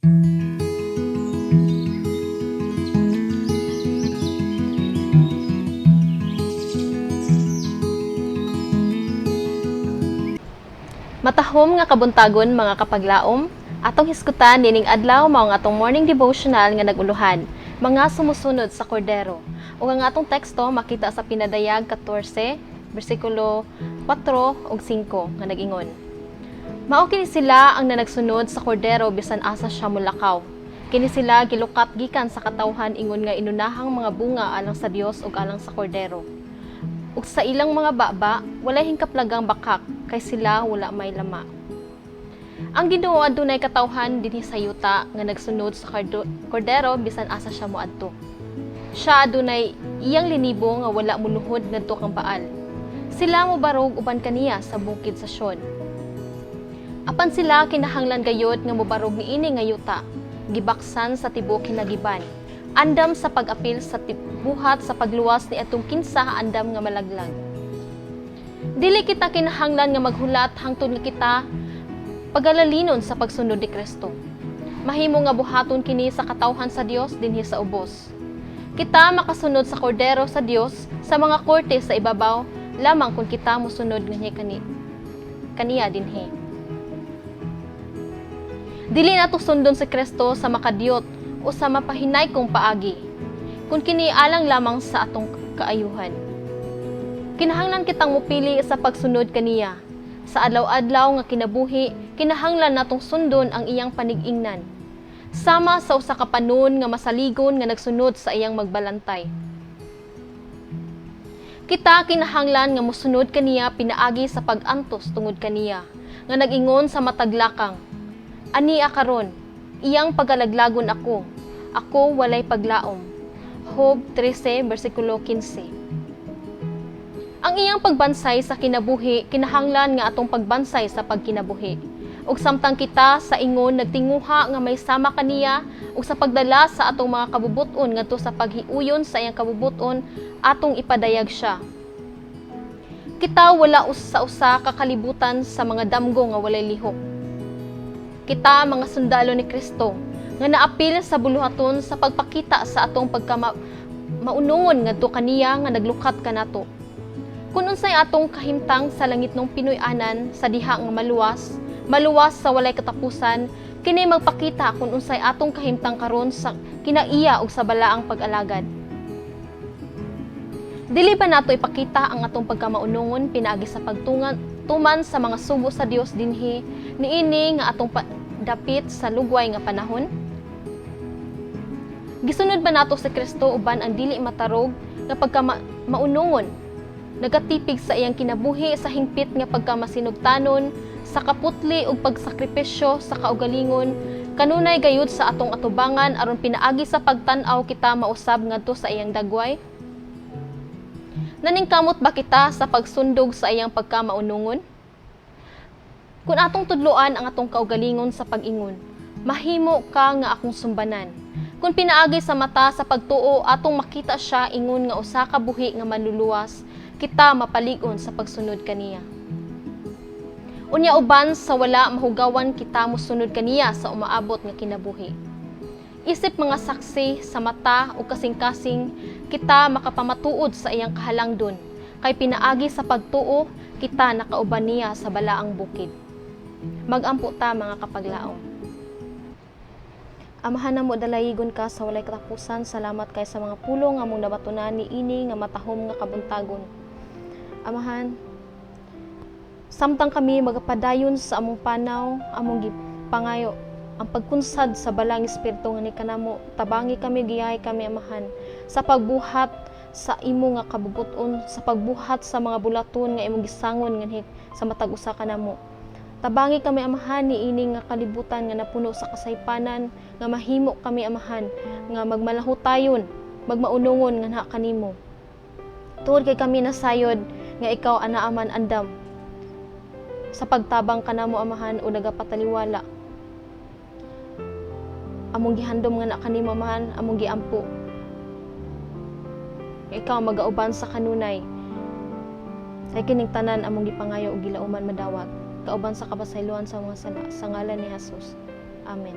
Matahom nga kabuntagon mga kapaglaom, atong hisgutan nining adlaw mao nga atong morning devotional nga naguluhan, mga sumusunod sa kordero. Ug ang atong teksto makita sa Pinadayag 14, bersikulo 4 ug 5 nga nag-ingon. Mao kini sila ang nanagsunod sa kordero bisan asa siya mulakaw. Kini sila gilukat gikan sa katawhan ingon nga inunahang mga bunga alang sa Dios ug alang sa kordero. Ug sa ilang mga baba, walay hingkaplagang bakak, kay sila wala may lama. Ang Ginoo adunay katawhan dinhi sa yuta nga nagsunod sa kordero bisan asa siya moadto. Siya adunay iyang linibo nga wala muluhod ngadto kang Baal. Sila mobarog uban kaniya sa bukid sa Sion. Apan sila kinahanglan gayod nga mobarog niini nga yuta, gibaksan sa tibuok kinagiban. Andam sa pag-apil sa buhat sa pagluwas ni atong kinsa andam nga malaglag. Dili kita kinahanglan nga maghulat hangtod nga kita pagalalinon sa pagsunod ni Kristo. Mahimo nga buhaton kini sa katawhan sa Dios dinhi sa ubos. Kita makasunod sa kordero sa Dios sa mga korte sa ibabaw lamang kung kita mosunod nga kaniya dinhi. Dili nato sundon si Kristo sa makadiyot o sa mapahinay kong paagi, kung kini alang lamang sa atong kaayuhan. Kinahanglan kitang mupili sa pagsunod kaniya. Sa adlaw-adlaw nga kinabuhi, kinahanglan natong sundon ang iyang panig-ingnan. Sama sa usa ka panon nga masaligon nga nagsunod sa iyang magbalantay. Kita kinahanglan nga mosunod kaniya pinaagi sa pag-antos tungod kaniya, nga nag-ingon sa mataglakang, "Ania karon, iyang pagalaglagon ako walay paglaom." Job 13, bersikulo 15. Ang iyang pagbansay sa kinabuhi, kinahanglan nga atong pagbansay sa pagkinabuhi. Ug samtang kita sa ingon nagtinguha nga may sama kaniya, ug sa pagdala sa atong mga kabubuton ngadto sa paghiuyon sa iyang kabubuton, atong ipadayag siya. Kita wala usa-usa kakalibutan sa mga damgo nga walay lihok. Kita mga sundalo ni Kristo, nga naapil sa buluhaton sa pagpakita sa atong maunungon ngadto kaniya nga naglukat kanato. Kung unsay atong kahimtang sa langitnong Pinoy-anan sa diha nga maluwas sa walay katapusan, kini magpakita kung unsay atong kahimtang karon sa kinaiya ug sa balaang pag-alagad. Dili ba nato ipakita ang atong pagkamaunungon pinaagi sa pagtuman sa mga sugo sa Dios dinhi niini nga atong dapit sa lugway nga panahon? Gisunod ba nato si Kristo uban ang dili matarog nga pagkamaunungon, nagatipig sa iyang kinabuhi sa hingpit nga pagkamasinugtanon, sa kaputli ug pagsakripisyo sa kaugalingon, kanunay gayud sa atong atubangan aron pinaagi sa pagtan-aw kita mausab ngadto sa iyang dagway? Naningkamot ba kita sa pagsundog sa iyang pagkamaunungon? Kung atong tudloan ang atong kaugalingon sa pag-ingon, mahimo ka nga akong sumbanan. Kung pinaagi sa mata sa pagtuo, atong makita siya ingon nga usa ka buhi nga manluluwas, kita mapalig-on sa pagsunod kaniya. Unya uban sa wala mahugawan kita mosunod kaniya sa umaabot nga kinabuhi. Isip mga saksi sa mata o kasing-kasing, kita makapamatuod sa iyang kahalangdon, kay pinaagi sa pagtuo, kita nakauban niya sa balaang bukid. Magampo ta mga kapaglaom. Amahan namo dalayigon ka sa walay katapusan, salamat kay sa mga pulong among nabatunan ni ini nga matahom nga kabuntagon. Amahan, samtang kami magapadayon sa among panaw, among gipangayo ang pagkunsad sa balang espiritu nga ni kanamo, tabangi kami, giyahay kami amahan sa pagbuhat sa imo nga kabubuton, sa pagbuhat sa mga bulaton nga imong gisangon nga sa matag usa kanamo. Tabangi kami amahan ni ining nga kalibutan nga napuno sa kasaypanan, nga mahimo kami amahan nga magmalahutayon, magmaunungon nga naa kanimo. Tuod kay kami nasayod nga ikaw anaaman andam sa pagtabang kanamo amahan o nagapataliwala. Among gihandom nga naa kanimo amahan, among giampo. Ikaw magauban sa kanunay. Sa kining tanan among gipangayo og gilauman madawat. Kauban sa kabasaylohan sa mga sala, sa ngalan ni Jesus. Amen.